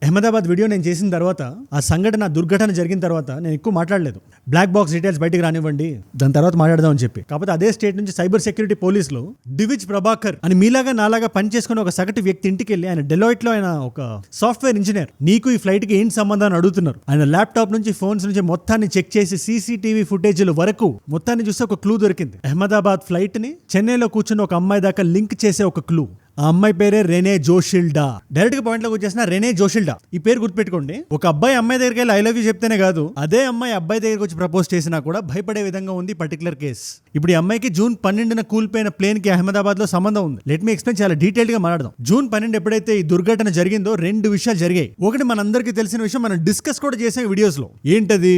Ahmedabad video నేను చేసిన తర్వాత, ఆ సంఘటన దుర్ఘటన జరిగిన తర్వాత నేను ఎక్కువ మాట్లాడలేదు. బ్లాక్ బాక్స్ డీటెయిల్స్ బయటికి రానివ్వండి, దాని తర్వాత మాట్లాడదాం అని చెప్పి. కాకపోతే అదే స్టేట్ నుంచి సైబర్ సెక్యూరిటీ పోలీసులు డివిజ్ ప్రభాకర్ అని మీలాగా నాలాగా పనిచేసుకుని ఒక సగటు వ్యక్తి ఇంటికి వెళ్ళి, ఆయన డెలాయిట్ లో ఆయన ఒక సాఫ్ట్వేర్ ఇంజనీర్, నీకు ఈ ఫ్లైట్ కి ఏంటి సంబంధం అని అడుగుతున్నారు. ఆయన ల్యాప్టాప్ నుంచి ఫోన్స్ నుంచి మొత్తాన్ని చెక్ చేసి సీసీటీవీ ఫుటేజ్ల వరకు మొత్తాన్ని చూస్తే ఒక క్లూ దొరికింది. అహ్మదాబాద్ ఫ్లైట్ ని చెన్నైలో కూర్చున్న ఒక అమ్మాయి దాకా లింక్ చేసే ఒక క్లూ. ఆ అమ్మాయి పేరే రెనే జోషిల్డా. డైరెక్ట్ గా పాయింట్ లోకి వచ్చేసిన రెనే జోషిల్డా. ఈ పేరు గుర్తుపెట్టుకోండి. ఒక అబ్బాయి అమ్మాయి దగ్గరికి వెళ్ళి ఐ లవ్ యూ చెప్తేనే కాదు, అదే అమ్మాయి అబ్బాయి దగ్గరికి వచ్చి ప్రపోజ్ చేసినా కూడా భయపడే విధంగా ఉంది పర్టికులర్ కేసు. ఇప్పుడు ఈ అమ్మాయికి జూన్ 12న కూలిపోయిన ప్లేన్ కి అహ్మదాబాద్ లో సంబంధం ఉంది. లెట్ మీ ఎక్స్ప్లెయిన్, చాలా డీటెయిల్ గా మాట్లాడదాం. జూన్ 12 ఎప్పుడైతే ఈ దుర్ఘటన జరిగిందో 2 విషయాలు జరిగాయి. ఒకటి మనందరికీ తెలిసిన విషయం, మనం డిస్కస్ కూడా చేసే వీడియోస్ లో. ఏంటది?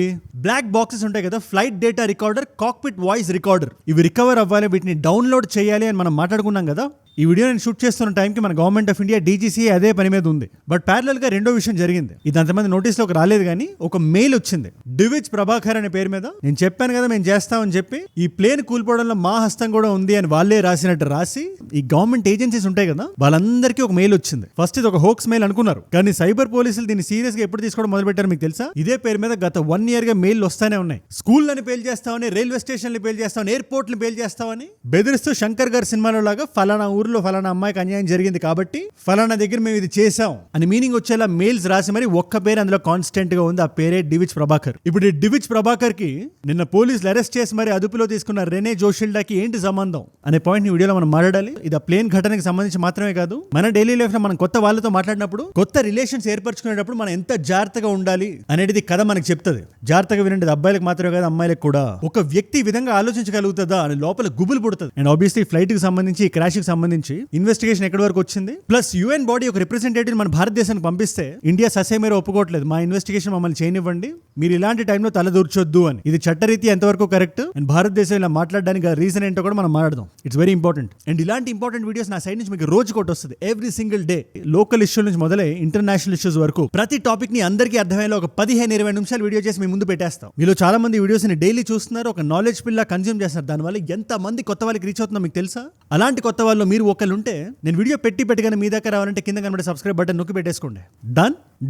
బ్లాక్ బాక్సెస్ ఉంటాయి కదా, flight data recorder, cockpit voice recorder, ఇవి రికవర్ అవ్వాలి, వీటిని డౌన్లోడ్ చేయాలి అని మనం మాట్లాడుకున్నాం కదా. ఈ వీడియో నేను షూట్ చేస్తున్న టైంకి మన గవర్నమెంట్ ఆఫ్ ఇండియా DGCA అదే పని మీద ఉంది. బట్ ప్యారలల్ గా రెండో విషయం జరిగింది. ఇది అంతమంది నోటీస్లోకి రాలేదు, కానీ ఒక మెయిల్ వచ్చింది డివిజ్ ప్రభాకర్ అనే పేరు మీద. నేను చెప్పాను కదా మేము చేస్తామని చెప్పి, ఈ ప్లేన్ కూలిపోవడంలో మా హస్తం కూడా ఉంది అని వాళ్ళే రాసినట్టు రాసి, ఈ గవర్నమెంట్ ఏజెన్సీస్ ఉంటాయి కదా, వాళ్ళందరికీ ఒక మెయిల్ వచ్చింది. ఫస్ట్ ఇది ఒక హోక్స్ మెయిల్ అనుకున్నారు, కానీ సైబర్ పోలీసులు దీన్ని సీరియస్ గా ఎప్పుడు తీసుకోవడం మొదలు పెట్టారు మీకు తెలుసా? ఇదే పేరు మీద గత 1 year గా మెయిల్ వస్తానే ఉన్నాయి. స్కూళ్ళని పేల్ చేస్తామని, రైల్వే స్టేషన్లు పేల్ చేస్తామని, ఎయిర్పోర్ట్లు పేల్ చేస్తామని బెదిరిస్తూ, శంకర్ గారి సినిమాలో లాగా ఫలానా ఊర్లో ఫలానా అమ్మాయికి అన్యాయం జరిగింది కాబట్టి ఫలానా దగ్గర మేము ఇది చేసాం అని మీనింగ్ వచ్చేలా మెయిల్స్ రాసి మరి ఒక్క పేరు అందులో కాన్స్టెంట్ గా ఉంది. ఆ పేరే డివిజ్ ప్రభాకర్. ఇప్పుడు ఈ డివిజ్ ప్రభాకర్ కి నిన్న పోలీసులు అరెస్ట్ చేసి మరి అదుపులో తీసుకున్న రెనే జోషిల్డాకి ఏంటి సంబంధం అనే పాయింట్ ని వీడియోలో మనం మాట్లాడాలి. ఇది ఆ ప్లేన్ ఘటనకి సంబంధించి మాత్రమే కాదు, మన డైలీ లైఫ్ లో మనం కొత్త వాళ్ళతో మాట్లాడినప్పుడు, కొత్త రిలేషన్స్ ఏర్పరచుకునేటప్పుడు మనం ఎంత జాగ్రత్తగా ఉండాలి అనేది కథ మనకి చెప్తుంది. జాగ్రత్తగా వినండి, అబ్బాయిలకు మాత్రమే కాదు అమ్మాయిలకు కూడా. ఒక వ్యక్తి ఈ విధంగా ఆలోచించగలుగుతుందా అని లోపల గుబులు పుడుతుంది. అండ్ ఆబ్వియస్లీ ఫ్లైట్ కి సంబంధించి, ఈ క్రాష్ కి సంబంధించి ఇన్వెస్టిగేషన్ ఎక్కడి వరకు వచ్చింది, ప్లస్ UN బాడీ ఒక రిప్రజెంటేటివ్ మన భారతదేశానికి పంపిస్తే ఇండియా ససేమేర ఒప్పుకోవట్లేదు, మా ఇన్వెస్టిగేషన్ మమ్మల్ని చేయనివ్వండి, మీరు ఇలాంటి టైంలో తలదూర్చొద్దు అని. ఇది చట్టరీతి ఎంతవరకు కరెక్ట్, అండ్ భారతదేశం ఇలా మాట్లాడడానికి రీజన్ ఏంటో కూడా మనం మాట్లాడదాం. It's very important. అండ్ ఇలాంటి ఇంపార్టెంట్ వీడియోస్ నా సైడ్ నుంచి మీకు రోజు ఒకటి వస్తుంది, ఎవ్రీ సింగిల్ డే. లోకల్ ఇష్యూల నుంచి మొదలై ఇంటర్నేషనల్ ఇష్యూస్ వరకు ప్రతి టాపిక్ ని అందరికీ అర్థమయ్యేలా ఒక 15-20 నిమిషాలు వీడియో చేసి మీ ముందు పెట్టేస్తాం. మీలో చాలా మంది వీడియోస్ ని డైలీ చూస్తున్నారు, ఒక నాలెడ్జ్ పిల్ల కన్జ్యూమ్ చేస్తున్నారు. దానివల్ల ఎంత మంది కొత్త వాళ్ళకి రీచ్ అవుతుందో మీకు తెలుసా? అలాంటి కొత్త వాళ్ళు మీరు ఒకళ్ళు ఉంటే, నేను వీడియో పెట్టగానే మీ దగ్గర రావాలంటే కింద కనబడే సబ్స్క్రైబ్ బటన్ నొక్కి పెట్టేసుకోండి.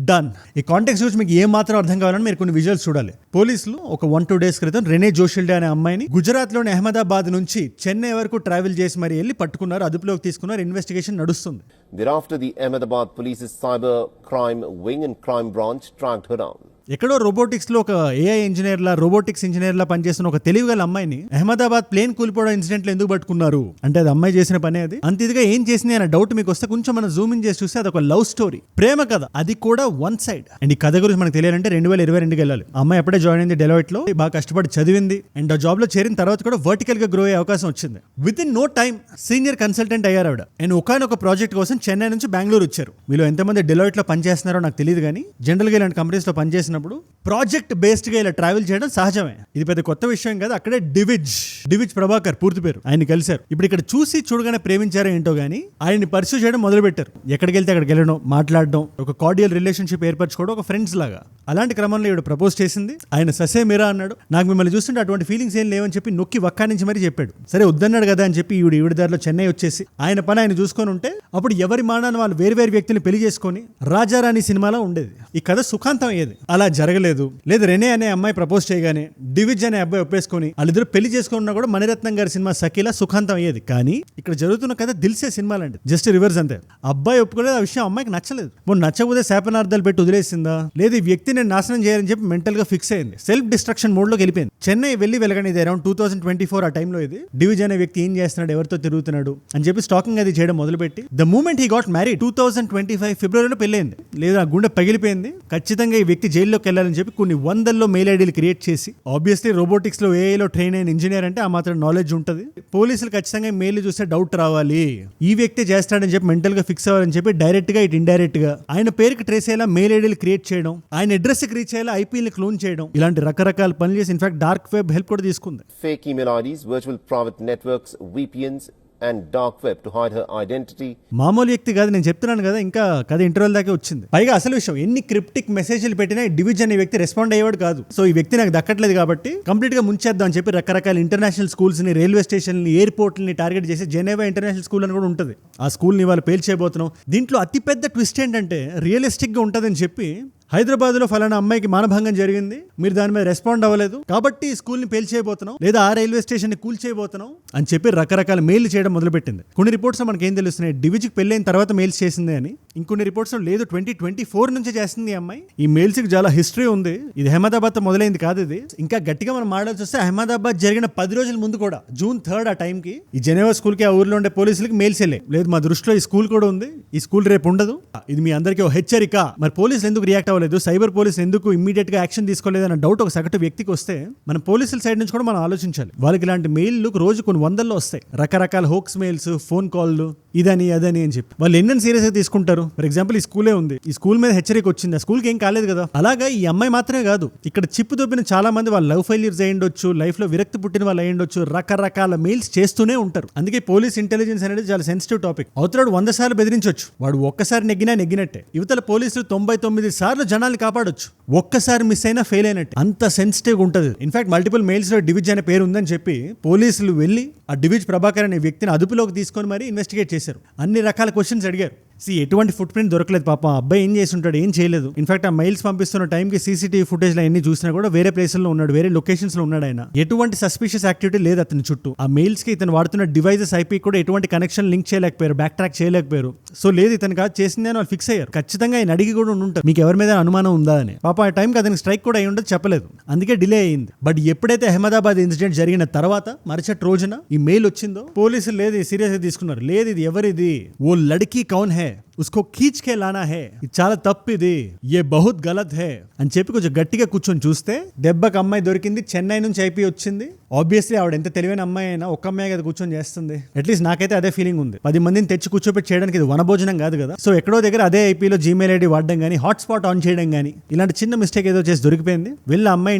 డన్. ఈ కాంటెక్స్ట్ గురించి మీకు ఏం మాత్రం అర్థం కావాలని మీరు కొన్ని విజువల్స్ చూడాలి. పోలీసులు ఒక 1-2 days క్రితం రెనే జోషిల్డా అనే అమ్మాయిని గుజరాత్ లోని అహ్మదాబాద్ నుంచి చెన్నై వరకు ట్రావెల్ చేసి మరి వెళ్ళి పట్టుకున్నారు, అదుపులోకి తీసుకున్నారు. ఇన్వెస్టిగేషన్ నడుస్తుంది. Thereafter, the Ahmedabad Police's Cyber Crime Wing and Crime Branch tracked her down. ఎక్కడో రోబోటిక్స్ లో ఒక AI ఇంజనీర్లా, రోబోటిక్స్ ఇంజనీర్లా పనిచేస్తున్న ఒక తెలివిగల అమ్మాయిని అహ్మదాబాద్ ప్లేన్ కూలిపోవడం ఇన్సిడెంట్ లో ఎందుకు పట్టుకున్నారు అంటే, అది అమ్మాయి చేసిన పనే. అది అంత ఇదిగా ఏం చేసింది అనే డౌట్ మీకు వస్తే కొంచెం మనం జూమ్ ఇన్ చేసి చూస్తే అది ఒక లవ్ స్టోరీ, ప్రేమ కథ, అది కూడా వన్ సైడ్. అండ్ ఈ కథ గురించి మనకు తెలియాలంటే 2022కి వెళ్ళాలి. ఆ అమ్మాయి అప్పుడే జాయిన్ అయింది డెలాయిట్ లో, బాగా కష్టపడి చదివింది. అండ్ ఆ జాబ్ లో చేరిన తర్వాత కూడా వర్టికల్ గా గ్రో అయ్యే అవకాశం వచ్చింది. Within no time senior consultant అయ్యారు ఆవిడ. అండ్ ఒకనొక ప్రాజెక్ట్ కోసం చెన్నై నుంచి బెంగళూరు వచ్చారు. మీలో ఎంతమంది డెలాయిట్ లో పనిచేస్తున్నారో నాకు తెలియదు, కానీ జనరల్ గా ఇలాంటి కంపెనీస్ లో పనిచేసినప్పుడు ప్రాజెక్ట్ బేస్డ్ గా ఇలా ట్రావెల్ చేయడం సహజమే. ఇది పెద్ద కొత్త విషయం కాదు. అక్కడే డివిజ్ ప్రభాకర్ పూర్తి పేరు, ఆయన కలిశారు. ఇప్పుడు ఇక్కడ చూసి చూడగానే ప్రేమించారో ఏంటో గానీ ఆయన్ని పర్సూ చేయడం మొదలు పెట్టారు. ఎక్కడికి వెళ్తే అక్కడికి వెళ్ళడం, మాట్లాడడం, ఒక కార్డియల్ రిలేషన్షిప్ ఏర్పరచుకోవడం, ఒక ఫ్రెండ్స్ లాగా. అలాంటి క్రమంలో ఈవిడ ప్రపోజ్ చేసింది. ఆయన ససే మీరా అన్నాడు. నాకు మిమ్మల్ని చూస్తుంటే అటువంటి ఫీలింగ్స్ ఏం లేవని చెప్పి నొక్కి వక్కా నుంచి మరీ చెప్పాడు. సరే వద్దన్నాడు కదా అని చెప్పి ఈవిడ దారిలో చెన్నై వచ్చేసి ఆయన పని ఆయన చూసుకొని ఉంటే, అప్పుడు ఎవరి మానాన్ని వాళ్ళు వేరు వ్యక్తులు పెళ్లి చేసుకొని రాజారాణి సినిమాలో ఉండేది. ఈ కథ సుఖాంతం అయ్యేది. అలా జరగలేదు. లేదు, రెనే అనే అమ్మాయి ప్రపోజ్ చేయగానే డివిజ్ అనే అబ్బాయి ఒప్పేసుకొని వాళ్ళిద్దరు పెళ్లి చేసుకున్నా కూడా మణిరత్నం గారి సినిమా సఖీలా సుఖాంతం అయ్యేది. కానీ ఇక్కడ జరుగుతున్న కథ దిల్సే సినిమా లాంటి, జస్ట్ రివర్స్ అంతే. అబ్బాయి ఒప్పుకోలేదు, ఆ విషయం అమ్మాయికి నచ్చలేదు. నచ్చకపోతే శాపనార్థాలు పెట్టి వదిలేసిందా, లేదు ఈ వ్యక్తిని నాశనం చేయాలని చెప్పి మెంటల్ గా ఫిక్స్ అయింది. సెల్ఫ్ డిస్ట్రక్షన్ మోడ్ లోకి వెళ్ళిపోయింది. చెన్నై వెళ్ళగానే ఇది అరౌండ్ 2024 ఆ టైంలో ఇది డివిజ్ అనే వ్యక్తి ఏం చేస్తున్నాడు, ఎవరితో తిరుగుతున్నాడు అని చెప్పి స్టాకింగ్ అది చేయడం మొదలుపెట్టి, the moment he got married 2025 ఫిబ్రవరిలో పెళ్ళైంది. లేదా ఆ గుండె పగిలిపోయింది. ఖచ్చితంగా ఈ వ్యక్తి జైల్లోకి వెళ్ళాలని చెప్పి కొన్ని 100 మెయిల్ ఐడీలు క్రియేట్ చేసి, ఆబ్వియస్లీ రోబోటిక్స్ లో AI లో ట్రైన్ అయిన ఇంజనీర్ అంటే ఆ మాత్రం నాలెడ్జ్ ఉంటుంది. పోలీసులు ఖచ్చితంగా మెయిల్ చూస్తే డౌట్ రావాలి, ఈ వ్యక్తి చేస్తాడని చెప్పి మెంటల్ గా ఫిక్స్ అవ్వాలని చెప్పి డైరెక్ట్ గా ఇటు ఇండైరెక్ట్ గా ఆయన పేరుకి ట్రేస్ అయ్యేలా మెయిల్ ఐడీలు క్రియేట్ చేయడం, ఆయన అడ్రస్ కి రీచ్ అయ్యేలా IPని క్లోన్ చేయడం, ఇలాంటి రకరకాల పనులు చేసి ఇన్ఫాక్ట్ డార్క్ వెబ్ హెల్ప్ కూడా తీసుకుంది. Fake email IDs, virtual private networks, VPNs, and dark web to hide her identity. మామూలు వ్యక్తి కాదు, నేను చెప్తున్నాను కదా, ఇంకా కథ ఇంటర్వెల్ దాకా వచ్చింది. పైగా అసలు విషయం, ఎన్ని క్రిప్టిక్ మెసేజ్లు పెట్టినా డివిజ్ అనే వ్యక్తి రెస్పాండ్ అయ్యేవాడు కాదు. సో ఈ వ్యక్తి నాకు దక్కట్లేదు కాబట్టి కంప్లీట్ గా ముంచేద్దాం అని చెప్పి రకరకాల ఇంటర్నేషనల్ స్కూల్స్ ని, రైల్వే స్టేషన్ ని, ఎయిర్పోర్ట్ ని టార్గెట్ చేసి జెనీవా ఇంటర్నేషనల్ స్కూల్ అని కూడా ఉంటుంది, ఆ స్కూల్ ని వాళ్ళు పేల్చేయబోతున్నాం. దీంట్లో అతిపెద్ద ట్విస్ట్ ఏంటంటే రియలిస్టిక్ గా ఉంటుందని చెప్పి హైదరాబాద్లో ఫలానా అమ్మాయికి మానభంగం జరిగింది, మీరు దాని మీద రెస్పాండ్ అవ్వలేదు కాబట్టి ఈ స్కూల్ని పేల్చేయబోతున్నాం లేదా ఆ రైల్వే స్టేషన్ని కూల్చేయబోతున్నాం అని చెప్పి రకరకాల మెయిల్ చేయడం మొదలుపెట్టింది. కొన్ని రిపోర్ట్స్ మనకి ఏం తెలుస్తున్నాయి, డివిజ్కి పెళ్ళైన తర్వాత మెయిల్స్ చేసింది అని. ఇంకొన్ని రిపోర్ట్స్ లేదు 2024 నుంచే చేస్తుంది ఈ అమ్మాయి. ఈ మెయిల్స్కి చాలా హిస్టరీ ఉంది. ఇది అహ్మదాబాద్తో మొదలైంది కాదు. ఇది ఇంకా గట్టిగా మనం మాట్లాడాల్సి వస్తే అహ్మదాబాద్ జరిగిన 10 రోజుల ముందు కూడా June 3 ఆ టైంకి ఈ జెనీవా స్కూల్కి ఆ ఊర్లో ఉండే పోలీసులకి మెయిల్స్ వెళ్ళాయి. లేదు మా దృష్టిలో ఈ స్కూల్ కూడా ఉంది, ఈ స్కూల్ రేపు ఉండదు, ఇది మీ అందరికీ హెచ్చరిక. మరి పోలీసులు ఎందుకు రియాక్ట్ అవ్వలేదు, సైబర్ పోలీసులు ఎందుకు ఇమ్మీడియట్ గా యాక్షన్ తీసుకోలేదన్న డౌట్ ఒక సగటు వ్యక్తికి వస్తే మన పోలీసుల సైడ్ నుంచి కూడా మనం ఆలోచించాలి. వాళ్ళకి ఇలాంటి మెయిల్లు రోజు కొన్ని వందల్లో వస్తాయి, రకరకాల హోక్స్ మెయిల్స్, ఫోన్ కాల్లు, ఇదని అదని అని చెప్పి వాళ్ళు ఎన్నెన్ని సీరియస్ గా తీసుకుంటారు. ఫర్ ఎగ్జాంపుల్ ఈ స్కూలే ఉంది, ఈ స్కూల్ మీద హెచ్చరిక వచ్చింది, ఆ స్కూల్కి ఏం కాలేదు కదా. అలాగా ఈ అమ్మాయి మాత్రమే కాదు, ఇక్కడ చిప్పు దొబ్బిన చాలా మంది వాళ్ళ లవ్ ఫెయిల్యూర్స్ అయ్యిండొచ్చు, లైఫ్ లో విరక్తి పుట్టిన వాళ్ళు అయ్యిండొచ్చు, రకరకాల మెయిల్స్ చేస్తూనే ఉంటారు. అందుకే పోలీస్ ఇంటెలిజెన్స్ అనేది చాలా సెన్సిటివ్ టాపిక్. అవతలాడు 100 సార్లు బెదిరించవచ్చు, వాడు ఒక్కసారి నెగ్గినట్టే. యువతల పోలీసులు 99 సార్లు జనాల్ని కాపాడొచ్చు, ఒక్కసారి మిస్ అయినా ఫెయిల్ అయినట్టు. అంత సెన్సిటివ్ ఉంటుంది. ఇన్ఫాక్ట్ మల్టిపుల్ మెయిల్స్ లో డివిజ్ అనే పేరు ఉందని చెప్పి పోలీసులు వెళ్ళి ఆ డివిజ్ ప్రభాకర్ అనే వ్యక్తిని అదుపులోకి తీసుకొని మరి ఇన్వెస్టిగేట్ చేశారు. అన్ని రకాల క్వశ్చన్స్ అడిగారు. ఎటువంటి ఫుట్ ప్రింట్ దొరకలేదు పాపం, అబ్బాయి ఏం చేసి ఉంటాడు, ఏం చేయలేదు. ఇన్ఫాక్ట్ ఆ మెయిల్స్ పంపిస్తున్న టైంకి సీసీటీవీ ఫుటేజ్ లో ఎన్ని చూసినా కూడా వేరే ప్లేసుల్లో ఉన్నాడు, వేరే లొకేషన్స్ లో ఉన్నాడు ఆయన. ఎటువంటి సస్పిషియస్ యాక్టివిటీ లేదు అతని చుట్టూ. ఆ మెయిల్స్ కి ఇతను వాడుతున్న డివైజెస్ ఐపీ కూడా ఎటువంటి కనెక్షన్ లింక్ చేయలేకపోయారు, బ్యాక్ ట్రాక్ చేయలేకపోయారు. సో లేదు ఇతను కాదు చేసింది అని వాళ్ళు ఫిక్స్ అయ్యారు. ఖచ్చితంగా ఆయన అడిగి కూడా ఉంటారు, మీకు ఎవరి మీద అనుమానం ఉందా అని. పాపం ఆ టైంకి అతనికి స్ట్రైక్ కూడా అయ్యి ఉండదు, చెప్పలేదు, అందుకే డిలే అయ్యింది. బట్ ఎప్పుడైతే అహ్మదాబాద్ ఇన్సిడెంట్ జరిగిన తర్వాత మరుసటి రోజున ఈ మెయిల్ వచ్చిందో పోలీసులు లేదు సీరియస్ గా తీసుకున్నారు. లేదు ఇది ఎవరిది, ఓ లడ్కీ కౌన్ హై ఉస్కో ఖీచ్ కే లానా హే, ఇది చాలా తప్పు, ఇది ఏ బహుత్ గలత్ హే అని చెప్పి కొంచెం గట్టిగా కూర్చొని చూస్తే దెబ్బకి అమ్మాయి దొరికింది. చెన్నై నుంచి ఐపీ వచ్చింది. ఆబ్వియస్లీ ఆవిడ ఎంత తెలివైన అమ్మాయి అయినా ఒక్క అమ్మాయి కదా కూర్చొని చేస్తుంది. అట్లీస్ట్ నాకైతే అదే ఫీలింగ్ ఉంది. 10 మందిని తెచ్చి కూర్చోపెట్టి చేయడానికి ఇది వనభోజనం కాదు కదా. సో ఎక్కడో దగ్గర అదే ఐపీలో జీమెయిల్ ఐడి వాడడం కానీ, హాట్స్పాట్ ఆన్ చేయడం కానీ, ఇలాంటి చిన్న మిస్టేక్ ఏదో చేసి దొరికిపోయింది. వెళ్ళి అమ్మాయి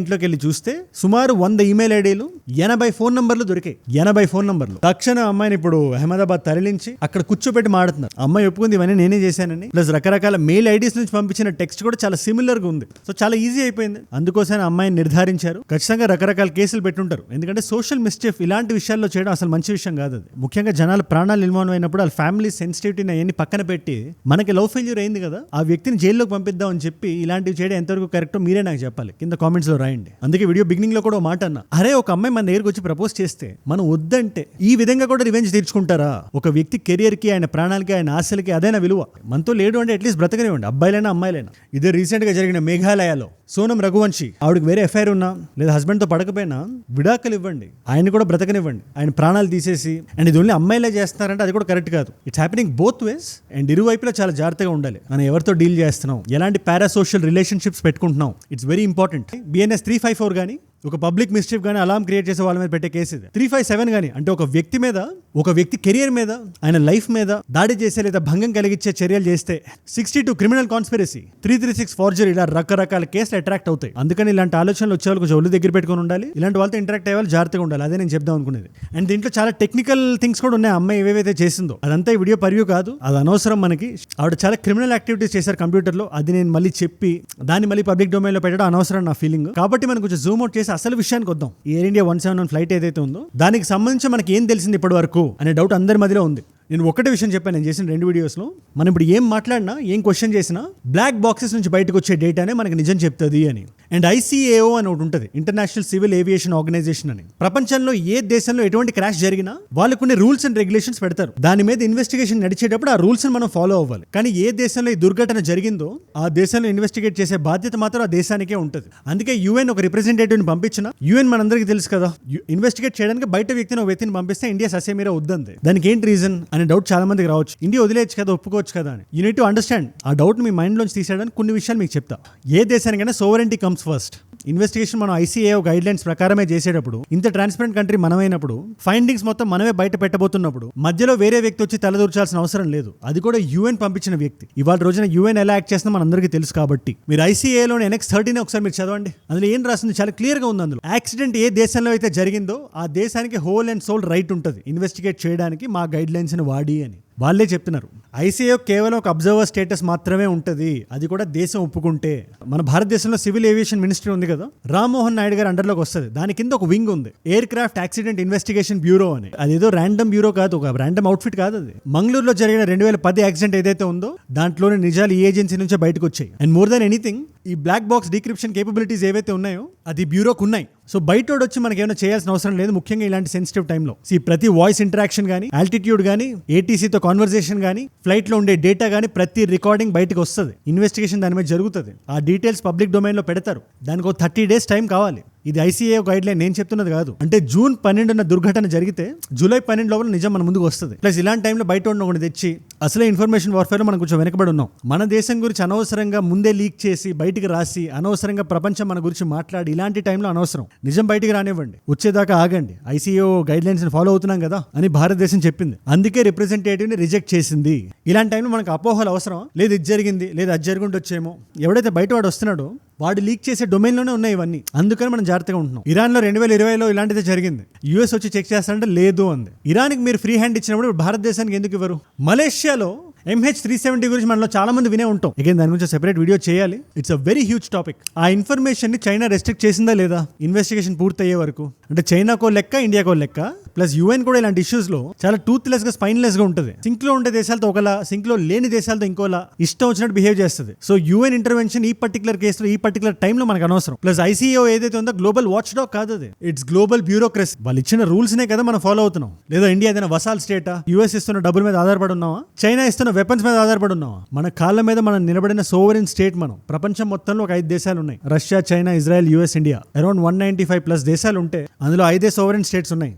ఇంట్లోకి వెళ్ళి చూస్తే సుమారు 100 ఈమెయిల్ ఐడీలు, 80 ఫోన్ నంబర్లు దొరికాయి. 80 ఫోన్ నంబర్లు. తక్షణం అమ్మాయిని ఇప్పుడు అహ్మదాబాద్ తరలించి అక్కడ కూర్చోపెట్టి మాడుతున్నారు. అమ్మాయి ఒప్పుకుంది ఇవన్నీ నేనే చేశానని. ప్లస్ రకరకాల మెయిల్ ఐడీస్ నుంచి పంపించిన టెక్స్ట్ కూడా చాలా సిమిలర్ గా ఉంది. సో చాలా ఈజీ అయిపోయింది. అందుకోసం అమ్మాయిని నిర్ధారించారు. ఖచ్చితంగా రకరకాల కేసులు పెట్టుంటారు. ఎందుకంటే సోషల్ మిస్టేక్ ఇలాంటి విషయాల్లో చేయడం అసలు మంచి విషయం కాదు. అది ముఖ్యంగా జనాల ప్రాణాలు ఇన్వాల్వ్ అయినప్పుడు వాళ్ళ ఫ్యామిలీ సెన్సిటివిటీని అవన్నీ పక్కన పెట్టి మనకి లవ్ ఫెయిల్యూర్ అయింది కదా, ఆ వ్యక్తిని జైల్లోకి పంపిద్దాం అని చెప్పి ఇలాంటివి చేయడం ఎంతవరకు కరెక్టో మీరే నాకు చెప్పాలి, కింద కామెంట్స్ లో రాయండి. అందుకే వీడియో బిగినింగ్ లో కూడా మాట అన్నా, అరే ఒక అమ్మాయి మన దగ్గరికి వచ్చి ప్రపోజ్ చేస్తే మనం వద్దంటే ఈ విధంగా కూడా రివెంజ్ తీర్చుకుంటారా? ఒక వ్యక్తి కెరియర్ కి, ఆయన ప్రాణాలకి, ఆయన ఆశలకి అదైనా విలువ. మనతో లేడు అంటే అట్లీస్ట్ బ్రతకనివ్వండి, అబ్బాయిలైనా అమ్మాయిలైనా. ఇదే రీసెంట్ గా జరిగిన మేఘాలయలో సోనం రఘువంశీ, ఆవిడకి వేరే ఎఫ్ఐఆర్ ఉన్నా లేదా హస్బెండ్ తో పడకపోయినా విడాకులు ఇవ్వండి, ఆయన కూడా బ్రతకనివ్వండి. ఆయన ప్రాణాలు తీసేసి అండ్ ఇది ఓన్లీ అమ్మాయిలే చేస్తున్నారంటే అది కూడా కరెక్ట్ కాదు. It's happening both ways. And ఇరువైపులా చాలా జాగ్రత్తగా ఉండాలి. మనం ఎవరితో డీల్ చేస్తున్నాం, ఎలాంటి పారాసోషల్ రిలేషన్షిప్స్ పెట్టుకుంటున్నాం, ఇట్స్ వెరీ ఇంపార్టెంట్. BNS 354 కానీ ఒక పబ్లిక్ మిస్చీఫ్ గానీ అలారం క్రియేట్ చేసే వాళ్ళ మీద పెట్టే కేసు ఇది. 357 గానీ అంటే ఒక వ్యక్తి మీద, ఒక వ్యక్తి కెరియర్ మీద, ఆయన లైఫ్ మీద దాడి చేసే లేదా భంగం కలిగించే చర్యలు చేస్తే 62 క్రిమినల్ కాన్స్పిరసీ, 336 ఫార్జరీ, ఇలా రకరకాల కేసులు అట్రాక్ట్ అవుతాయి. అందుకని ఇలాంటి ఆలోచనలు వచ్చే వాళ్ళు కొంచెం ఒళ్ళు దగ్గర పెట్టుకుని ఉండాలి. ఇలాంటి వాళ్ళతో ఇంటరాక్ట్ అయ్యే వాళ్ళు జాగ్రత్తగా ఉండాలి. అదే నేను చెప్దాం అనుకునేది. అండ్ దీంట్లో చాలా టెక్నికల్ థింగ్స్ కూడా ఉన్నాయి. అమ్మాయి ఏవేవైతే చేసిందో అదంతా ఈ వీడియో పర్వ్యూ కాదు, అది అనవసరం మనకి. ఆవిడ చాలా క్రిమినల్ యాక్టివిటీస్ చేశారు కంప్యూటర్లో, అది నేను మళ్ళీ చెప్పి దాన్ని మళ్ళీ పబ్లిక్ డొమైన్ లో పెట్టడం అనవసరం నా ఫీలింగ్. కాబట్టి మనం కొంచెం జూమ్ అవుట్ చేసి అసలు విషయానికి వద్దాం. ఎయిర్ ఇండియా 171 ఫ్లైట్ ఏదైతే ఉందో దానికి సంబంధించి మనకి ఏం తెలిసింది ఇప్పటి వరకు అనే డౌట్ అందరి మధ్యలో ఉంది. నేను ఒకటే విషయం చెప్పాను నేను చేసిన 2 వీడియోస్లో, మనం ఇప్పుడు ఏం మాట్లాడినా, ఏం క్వశ్చన్ చేసినా బ్లాక్ బాక్సెస్ నుంచి బయటకు వచ్చే డేటానే మనకి నిజం చెప్తుంది అని. అండ్ ICAO అని ఒకటి ఉంటుంది, ఇంటర్నేషనల్ సివిల్ ఏవియేషన్ ఆర్గనైజేషన్ అని. ప్రపంచంలో ఏ దేశంలో ఎటువంటి క్రాష్ జరిగినా వాళ్ళు కొన్ని రూల్స్ అండ్ రెగ్యులేషన్స్ పెడతారు. దాని మీద ఇన్వెస్టిగేషన్ నడిచేటప్పుడు ఆ రూల్స్ మనం ఫాలో అవ్వాలి. కానీ ఏ దేశంలో ఈ దుర్ఘటన జరిగిందో ఆ దేశంలో ఇన్వెస్టిగేట్ చేసే బాధ్యత మాత్రం ఆ దేశానికే ఉంటుంది. అందుకే UN ఒక రిప్రజెంటేటివ్ని పంపించిన, UN మనందరికీ తెలుసు కదా, ఇన్వెస్టిగేట్ చేయడానికి బయట వ్యక్తిని, ఒక వ్యక్తిని పంపిస్తే ఇండియా ససేమీరా వద్దంది. దానికి ఏంటి రీజన్ అనే డౌట్ చాలా మందికి రావచ్చు. ఇండియా వదిలేయచ్చు కదా, ఒప్పుకోవచ్చు కదా అని. You need to understand. ఆ డౌట్ మీ మైండ్ లోంచి తీసేయడానికి కొన్ని విషయాలు మీకు చెప్తా. ఏ దేశానికైనా సోవరెంటీ కమ్స్ ఫస్ట్. ఇన్వెస్టిగేషన్ మనం ICAO గైడ్ లైన్స్ ప్రకారమే చేసేటప్పుడు, ఇంత ట్రాన్స్పరెంట్ కంట్రీ మనమైనప్పుడు, ఫైండింగ్స్ మొత్తం మనమే బయట పెట్టబోతున్నప్పుడు మధ్యలో వేరే వ్యక్తి వచ్చి తలదూర్చాల్సిన అవసరం లేదు. అది కూడా UN పంపించిన వ్యక్తి. ఇవాళ రోజున UN ఎలా యాక్ట్ చేస్తుందో మనందరికీ తెలుసు కాబట్టి మీరు ICAOలోని NX-13 ఒకసారి మీరు చదవండి. అందులో ఏం రాసింది చాలా క్లియర్ గా ఉంది. అందులో యాక్సిడెంట్ ఏ దేశంలో అయితే జరిగిందో ఆ దేశానికి హోల్ అండ్ సోల్ రైట్ ఉంటుంది ఇన్వెస్టిగేట్ చేయడానికి మా గైడ్ లైన్స్ ని వాడి అని వాళ్ళే చెప్తున్నారు. ICAO కేవలం ఒక అబ్జర్వర్ స్టేటస్ మాత్రమే ఉంటుంది, అది కూడా దేశం ఒప్పుకుంటే. మన భారతదేశంలో సివిల్ ఏవియేషన్ మినిస్ట్రీ ఉంది కదా, రామ్మోహన్ నాయుడు గారు అండర్లోకి వస్తుంది. దాని కింద ఒక వింగ్ ఉంది, air craft accident investigation bureau అని. అదేదో ర్యాండమ్ బ్యూరో కాదు, ఒక ర్యాండమ్ అవుట్ఫిట్ కాదు అది. మంగళూరులో జరిగిన 2010 యాక్సిడెంట్ ఏదైతే ఉందో దాంట్లోని నిజాలు ఈ ఏజెన్సీ నుంచే బయటకు వచ్చాయి. అండ్ మోర్ దాన్ ఎనీథింగ్ ఈ బ్లాక్ బాక్స్ డీక్రిప్షన్ కేపబిలిటీస్ ఏవైతే ఉన్నాయో అది బ్యూరోకి ఉన్నాయి. సో బయటోడు వచ్చి మనకి ఏమైనా చేయాల్సిన అవసరం లేదు, ముఖ్యంగా ఇలాంటి సెన్సిటివ్ టైంలో. ప్రతి వాయిస్ ఇంటరాక్షన్ కానీ, ఆల్టిట్యూడ్ కానీ, ATCతో కాన్వర్సేషన్ కానీ, ఫ్లైట్ లో ఉండే డేటా కానీ, ప్రతి రికార్డింగ్ బయటకు వస్తుంది. ఇన్వెస్టిగేషన్ దాని మీద జరుగుతుంది. ఆ డీటెయిల్స్ పబ్లిక్ డొమైన్ లో పెడతారు. దానికి ఒక 30 days టైం కావాలి. ఇది ICAO గైడ్ లైన్, నేను చెప్తున్నది కాదు. అంటే జూన్ 12 దుర్ఘటన జరిగితే జూలై 12 లోపల నిజం మన ముందుకు వస్తుంది. ప్లస్ ఇలాంటి టైంలో బయట ఉన్న ఒకటి తెచ్చి అసలే ఇన్ఫర్మేషన్ వార్ఫేర్ మనం కొంచెం వెనకబడి ఉన్నాం. మన దేశం గురించి అనవసరంగా ముందే లీక్ చేసి బయటికి రాసి అనవసరంగా ప్రపంచం మన గురించి మాట్లాడి ఇలాంటి టైంలో అనవసరం. నిజం బయటికి రానివ్వండి, వచ్చేదాకా ఆగండి. ICAO గైడ్ లైన్స్ ఫాలో అవుతున్నాం కదా అని భారతదేశం చెప్పింది. అందుకే రిప్రజెంటేటివ్ ని రిజెక్ట్ చేసింది. ఇలాంటి టైంలో మనకు అపోహలు అవసరం లేదు. ఇది జరిగింది, లేదు అది జరుగుండొచ్చేమో. ఎవడైతే బయట వాడు వస్తున్నాడో వాడు లీక్ చేసే డొమైన్ లోనే ఉన్నాయి ఇవన్నీ. అందుకని మనం జాగ్రత్తగా ఉంటున్నాం. ఇరాన్ లో 2020లో ఇలాంటిదే జరిగింది. US వచ్చి చెక్ చేస్తానంటే లేదు అంది. ఇరాన్కి మీరు ఫ్రీ హ్యాండ్ ఇచ్చినప్పుడు భారతదేశానికి ఎందుకు ఇవ్వరు? మలేషియాలో MH370 గురించి మనలో చాలా మంది వినే ఉంటాం. అగైన్ దాని గురించి సెపరేట్ వీడియో చేయాలి. It's a very huge topic. ఆ ఇన్ఫర్మేషన్ ని చైనా రెస్ట్రిక్ట్ చేసిందా లేదా ఇన్వెస్టిగేషన్ పూర్తయ్యే వరకు? అంటే చైనాకో లెక్క, ఇండియాకో లెక్క, ప్లస్ UN కూడా ఇలాంటి ఇష్యూస్ లో చాలా టూత్లెస్ గా, స్పైన్లెస్ గా ఉంటుంది. సింక్ లో ఉండే దేశాలతో ఒకలా, సింక్ లో లేని దేశాలతో ఇంకోలా ఇష్టం వచ్చినట్టు బిహేవ్ చేస్తుంది. సో UN ఇంటర్వెన్షన్ ఈ పర్టికులర్ కేసులో ఈ పర్టికులర్ టైంలో మనకు అనవసరం. ప్లస్ ICAO ఏదైతే ఉందో గ్లోబల్ వాచ్ డాగ్ కాదు అది, ఇట్స్ గ్లోబల్ బ్యూరోక్రసీ. వాళ్ళు ఇచ్చిన రూల్స్ నే కదా మనం ఫాలో అవుతున్నాం. లేదా ఇండియా ఏదైనా వసాల్ స్టేటా? US ఇస్తున్న డబ్బుల మీద ఆధారపడి ఉన్నావా? చైనా ఇస్తున్న వెపన్స్ మీద ఆధారపడి ఉన్నావా? మన కాళ్ళ మీద మనం నిలబడిన సోవరెన్ స్టేట్ మనం. ప్రపంచం మొత్తంలో ఒక 5 దేశాలు ఉన్నాయి, Russia, China, Israel, US, India. Around 195+ దేశాలు ఉంటే అందులో 5 సోవరెన్ స్టేట్స్ ఉన్నాయి.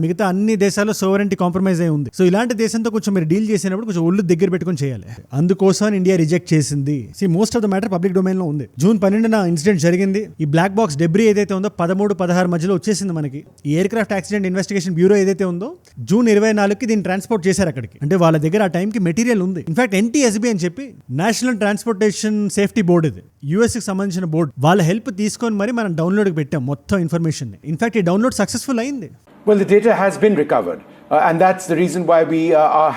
మిగతా అన్ని దేశాల్లో సోవరెంటీ కాంప్రమైజ్ అయి ఉంది. సో ఇలాంటి దేశంతో కొంచెం మీరు డీల్ చేసినప్పుడు కొంచెం ఒళ్ళు దగ్గర పెట్టుకొని చేయాలి. అందుకోసం ఇండియా రిజెక్ట్ చేసింది. Most of the matter public domain లో ఉంది. జూన్ 12న ఇన్సిడెంట్ జరిగింది. ఈ బ్లాక్ బాక్స్ డెబ్రీ ఏదైతే ఉందో 13-16 మధ్యలో వచ్చేసింది మనకి. ఈ air craft accident investigation bureau ఏదైతే ఉందో జూన్ 24కి దీన్ని ట్రాన్స్పోర్ట్ చేశారు అక్కడికి. అంటే వాళ్ళ దగ్గర ఆ టైంకి మెటీరియల్ ఉంది. ఇన్ఫాక్ట్ NTSB అని చెప్పి నేషనల్ ట్రాన్స్పోర్టేషన్ సేఫ్టీ బోర్డ్, ఇది US కి సంబంధించిన బోర్డు, వాళ్ళ హెల్ప్ తీసుకొని మరి మనం డౌన్లోడ్కి పెట్టాం మొత్తం ఇన్ఫర్మేషన్. ఇన్ఫాక్ట్ ఈ డౌన్లోడ్ సక్సెస్ఫుల్ అయింది. Well, the data has been recovered, and that's the reason why we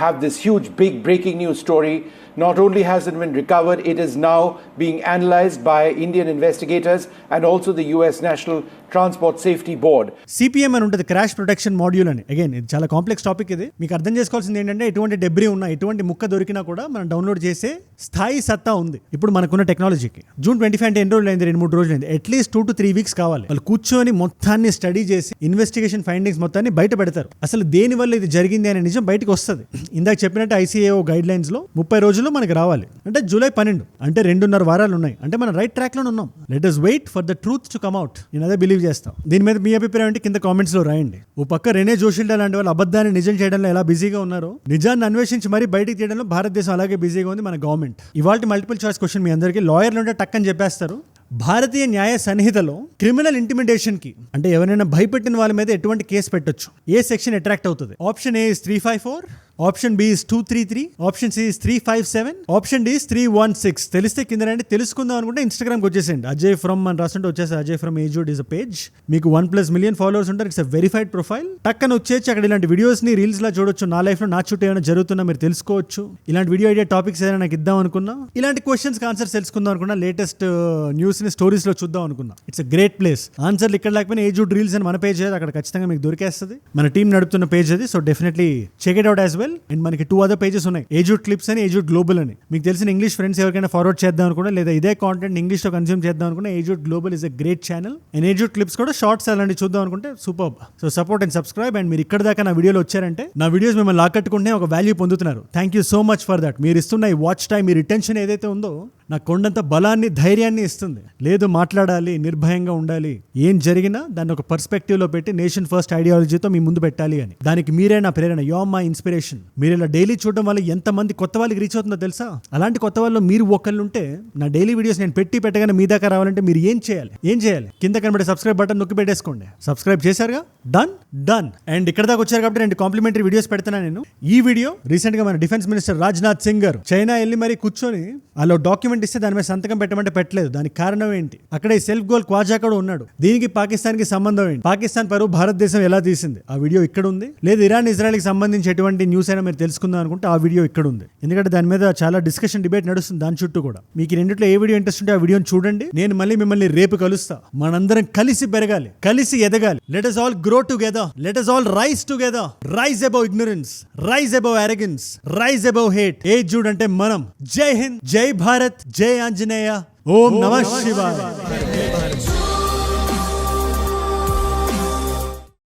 have this huge, big breaking news story. Not only has it been recovered, it is now being analyzed by Indian investigators and also the US National Transport Safety Board. CPM అని ఉంటుంది, crash protection module అని. Again ఇది చాలా complex topic. ఇది మీకు అర్థం చేసుకోవాల్సింది ఏంటంటే ఎటువంటి డెబ్రీ ఉన్నా, ఎటువంటి ముక్క దొరికినా కూడా మనం డౌన్లోడ్ చేసే స్థాయి సత్తా ఉంది ఇప్పుడు మనకున్న టెక్నాలజీకి. జూన్ 25 అంటే ఎన్ని రోజులు అయింది? 2-3 రోజులు అయింది. అట్లీస్ట్ 2 to 3 weeks కావాలి. వాళ్ళు కూర్చొని మొత్తాన్ని స్టడీ చేసి ఇన్వెస్టిగేషన్ ఫైండింగ్స్ మొత్తాన్ని బయట పెడతారు. అసలు దేని వల్ల ఇది జరిగింది అనే నిజం బయటకు వస్తుంది. ఇందాక చెప్పినట్టు ICAO గైడ్ లైన్స్ లో 30 రోజుల్లో మనకి రావాలి. అంటే జూలై 12 అంటే 2.5 వారాలు ఉన్నాయి. అంటే మనం రైట్ ట్రాక్ లో ఉన్నాం. Let us wait for the truth to come out. నేను అదే బిలీవ్ చేస్తాం. దీని మీద మీ అభిప్రాయం అంటే కింద కామెంట్స్ లో రాయండి. ఓ పక్క రెనే జోషిల్డా లాంటి వాళ్ళు అబద్ధాన్ని నిజం చేయడంలో ఎలా బిజీగా ఉన్నారో, నిజాన్ని అన్వేషించి మరీ బయటికి తీయడంలో భారతదేశం అలాగే బిజీగా ఉంది మన గవర్నమెంట్. ఇవాళ మల్టిపుల్ చాయిస్ క్వశ్చన్ మీ అందరికీ. లాయర్లు ఉంటే టక్కని చెప్పేస్తారు. భారతీయ న్యాయ సన్నిహితలో క్రిమినల్ ఇంటిమిడేషన్ కి, అంటే ఎవరైనా భయపెట్టిన వాళ్ళ మీద ఎటువంటి కేసు పెట్టొచ్చు, ఏ సెక్షన్ అట్రాక్ట్ అవుతుంది? Option A is 354, option B is 233, option C is 357, option D is 316. తెలిస్తే కింద రండి. తెలుసుకుందాం అనుకుంటే ఇన్స్టాగ్రామ్కి వచ్చేసేయండి. అజయ్ ఫ్రమ్ అని రాస్తుంటే వచ్చేసి అజయ్ ఫ్రమ్ ఏజూడ్ ఇస్ అ పేజ్. మీకు 1+ million ఫాలోవర్స్ ఉంటారు. It's a verified profile. టక్కన వచ్చేసి అక్కడ ఇలాంటి వీడియోస్ ని రీల్స్ లా చూడొచ్చు. నా లైఫ్ లో నా చుట్టూ ఏమైనా జరుగుతున్నా మీరు తెలుసుకోవచ్చు. ఇలాంటి వీడియో ఐడియా టాపిక్స్ ఏదైనా నాకు ఇద్దాం అనుకున్నా, ఇలాంటి క్వశ్చన్స్ ఆన్సర్స్ తెలుసుకుందాం అనుకున్నా, లేటెస్ట్ న్యూస్ ని స్టోరీస్ లో చూద్దాం అనుకున్నా, ఇట్స్ అ గ్రేట్ ప్లేస్. ఆన్సర్లు ఇక్కడ లేకపోయినా ఏజూడ్ రీల్స్ అని మన పేజ్ అది, అక్కడ ఖచ్చితంగా మీకు దొరికేస్తుంది. మన టీం నడుపుతున్న పేజ్ అది. So definitely check it out as well. And మనకి 2 other pages ఉన్నాయి, ఏజూడ్ క్లిప్స్ అని, ఏజూడ్ గ్లోబల్ అని. మీకు తెలిసిన ఇంగ్లీష్ ఫ్రెండ్స్ ఎవరికైనా ఫార్వర్డ్ చేద్దాం అనుకున్నా, లేదా ఇదే కాంటెంట్ ఇంగ్లీష్ లో కన్స్యూమ్ చేద్దాం అనుకున్నా, ఏజూడ్ global is a great channel. And ఏజూడ్ క్లిప్స్ కూడా షార్ట్స్ అలాంటి చూద్దాం అనుకుంటే super. So support and subscribe. And మీరు ఇక్కడ దాకా నా వీడియోలో వచ్చారంటే, నా వీడియోస్ మిమ్మల్ని లాకట్టుకుంటే ఒక వాల్యూ పొందుతున్నారు. Thank you so much for that. మీరు ఇస్తున్న ఈ వాచ్ టైం, మీ రిటెన్షన్ ఏదైతే ఉందో నాకు కొండంత బలాన్ని, ధైర్యాన్ని ఇస్తుంది. లేదు మాట్లాడాలి, నిర్భయంగా ఉండాలి, ఏం జరిగినా దాన్ని ఒక పర్స్పెక్టివ్ లో పెట్టి నేషన్ ఫస్ట్ ఐడియాలజీతో మీ ముందు పెట్టాలి అని. దానికి మీరే నా ప్రేరణ. You are my inspiration. Information. మీరు ఇలా డైలీ చూడడం వల్ల ఎంతమంది కొత్త వాళ్ళకి రీచ్ అవుతుందో తెలుసా? అలాంటి కొత్త వాళ్ళు మీరు ఒకళ్ళు ఉంటే నా డైలీ వీడియోస్ నేను పెట్టగానే మీ దాకా రావాలంటే మీరు ఏం చేయాలి? కింద కనబడే సబ్స్క్రైబ్ బటన్ నొక్కి పెట్టేసుకోండి. సబ్స్క్రైబ్ చేశారుగా? డన్. అండ్ ఇక్కడ దాకా వచ్చారు కాబట్టి 2 కాంప్లిమెంటరీ వీడియోస్ పెడుతున్నాను నేను. ఈ వీడియో రీసెంట్ గా మన డిఫెన్స్ మినిస్టర్ రాజ్నాథ్ సింగ్ గారు చైనా వెళ్ళి మరి కూర్చొని అలా డాక్యుమెంట్ ఇస్తే దాని మీద సంతకం పెట్టమంటే పెట్టలేదు. దానికి కారణం ఏంటి? అక్కడ ఈ సెల్ఫ్ గోల్ క్వాజా కూడా ఉన్నాడు. దీనికి పాకిస్తాన్ కి సంబంధం ఏంటి? పాకిస్తాన్ పరువు భారతదేశం ఎలా తీసింది? ఆ వీడియో ఇక్కడ ఉంది. లేదు ఇరాన్ ఇజ్రాయెల్ కి సంబంధించి ఎటువంటి న్యూస్ అయినా మీరు తెలుసుకుందాం అనుకుంటే ఆ వీడియో ఇక్కడ ఉంది. ఎందుకంటే దాని మీద చాలా డిబేట్ నడుస్తుంది దాని చుట్టూ కూడా. మీకు ఈ రెండిట్లో ఏ వీడియో ఇంట్రెస్ట్ ఉంటే ఆ వీడియోని చూడండి. నేను మళ్ళీ మిమ్మల్ని రేపు కలుస్తా. మనందరం కలిసి పెరగాలి, కలిసి ఎదగాలి. Let us all grow together. Let us all rise together. Rise above ignorance. Rise above arrogance. Rise above hate. ఏజుడ్ అంటే మనం. జై హింద్, జై భారత్, జై ఆంజనేయ, ఓం నమః శివాయ.